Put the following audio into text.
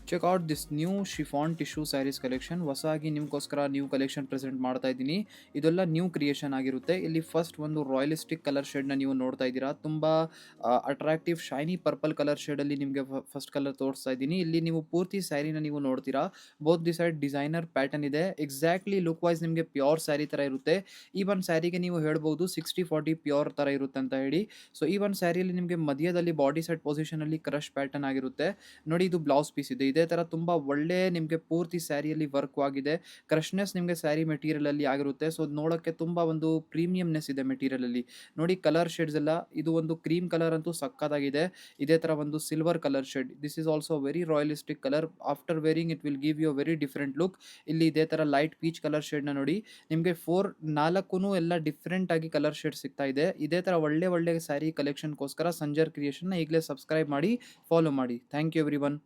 Check out this new chiffon tissue saris collection. ಹೊಸದಾಗಿ ನಿಮಗೋಸ್ಕರ new collection present ಮಾಡ್ತಾ ಇದ್ದೀನಿ. ಇದೆಲ್ಲ ನ್ಯೂ ಕ್ರಿಯೇಷನ್ ಆಗಿರುತ್ತೆ. ಇಲ್ಲಿ ಫಸ್ಟ್ ಒಂದು ರಾಯಲಿಸ್ಟಿಕ್ ಕಲರ್ ಶೇಡ್ನ ನೀವು ನೋಡ್ತಾ ಇದ್ದೀರಾ. ತುಂಬ ಅಟ್ರಾಕ್ಟಿವ್ ಶೈನಿ ಪರ್ಪಲ್ ಕಲರ್ ಶೇಡಲ್ಲಿ ನಿಮಗೆ ಫಸ್ಟ್ ಕಲರ್ ತೋರಿಸ್ತಾ ಇದ್ದೀನಿ. ಇಲ್ಲಿ ನೀವು ಪೂರ್ತಿ ಸ್ಯಾರಿನ ನೀವು ನೋಡ್ತೀರಾ. Both the side designer pattern ಇದೆ. ಎಕ್ಸಾಕ್ಟ್ಲಿ ಲುಕ್ ವೈಸ್ ನಿಮಗೆ ಪ್ಯೂರ್ ಸ್ಯಾರಿ ಥರ ಇರುತ್ತೆ. ಈ ಒಂದು ಸ್ಯಾರಿಗೆ ನೀವು ಹೇಳ್ಬೋದು 60-40 ಪ್ಯೂರ್ ಥರ ಇರುತ್ತೆ ಅಂತ ಹೇಳಿ. ಸೊ ಈ ಒಂದು ಸ್ಯಾರಿಯಲ್ಲಿ ನಿಮಗೆ ಮಧ್ಯದಲ್ಲಿ ಬಾಡಿ ಸೆಟ್ ಪೊಸಿಷನಲ್ಲಿ ಕ್ರಶ್ ಪ್ಯಾಟರ್ನ್ ಆಗಿರುತ್ತೆ. ನೋಡಿ, ಇದು ಬ್ಲೌಸ್ ಪೀಸ್ ಇದೆ. ಇದೇ ಥರ ತುಂಬ ಒಳ್ಳೆ ನಿಮಗೆ ಪೂರ್ತಿ ಸ್ಯಾರಿಯಲ್ಲಿ ವರ್ಕ್ ಆಗಿದೆ. ಕ್ರಶ್ನೆಸ್ ನಿಮಗೆ ಸ್ಯಾರಿ ಮೆಟೀರಿಯಲಲ್ಲಿ ಆಗಿರುತ್ತೆ. ಸೊ ನೋಡೋಕ್ಕೆ ತುಂಬ ಒಂದು ಪ್ರೀಮಿಯಂನೆಸ್ ಇದೆ ಮೆಟೀರಿಯಲಲ್ಲಿ. ನೋಡಿ ಕಲರ್ ಶೇಡ್ಸ್ ಎಲ್ಲ, ಇದು ಒಂದು ಕ್ರೀಮ್ ಕಲರ್ ಅಂತೂ ಸಕ್ಕತ್ತಾಗಿದೆ. ಇದೇ ಥರ ಒಂದು silver colour shade, this is also very royalistic colour. After wearing it will give you a very different look. ಇಲ್ಲಿ ಇದೇ ಥರ ಲೈಟ್ ಪೀಚ್ ಕಲರ್ ಶೇಡ್ನ ನೋಡಿ, ನಿಮಗೆ ನಾಲ್ಕು ಎಲ್ಲ ಡಿಫ್ರೆಂಟ್ ಆಗಿ ಕಲರ್ ಶೇಡ್ ಸಿಗ್ತಾ ಇದೆ. ಇದೇ ಥರ ಒಳ್ಳೆ ಒಳ್ಳೆ ಸ್ಯಾರಿ ಕಲೆಕ್ಷನ್ಗೋಸ್ಕರ ಸಂಜರ್ ಕ್ರಿಯೇಷನ್ನ ಈಗಲೇ ಸಬ್ಸ್ಕ್ರೈಬ್ ಮಾಡಿ, ಫಾಲೋ ಮಾಡಿ. Thank you every one.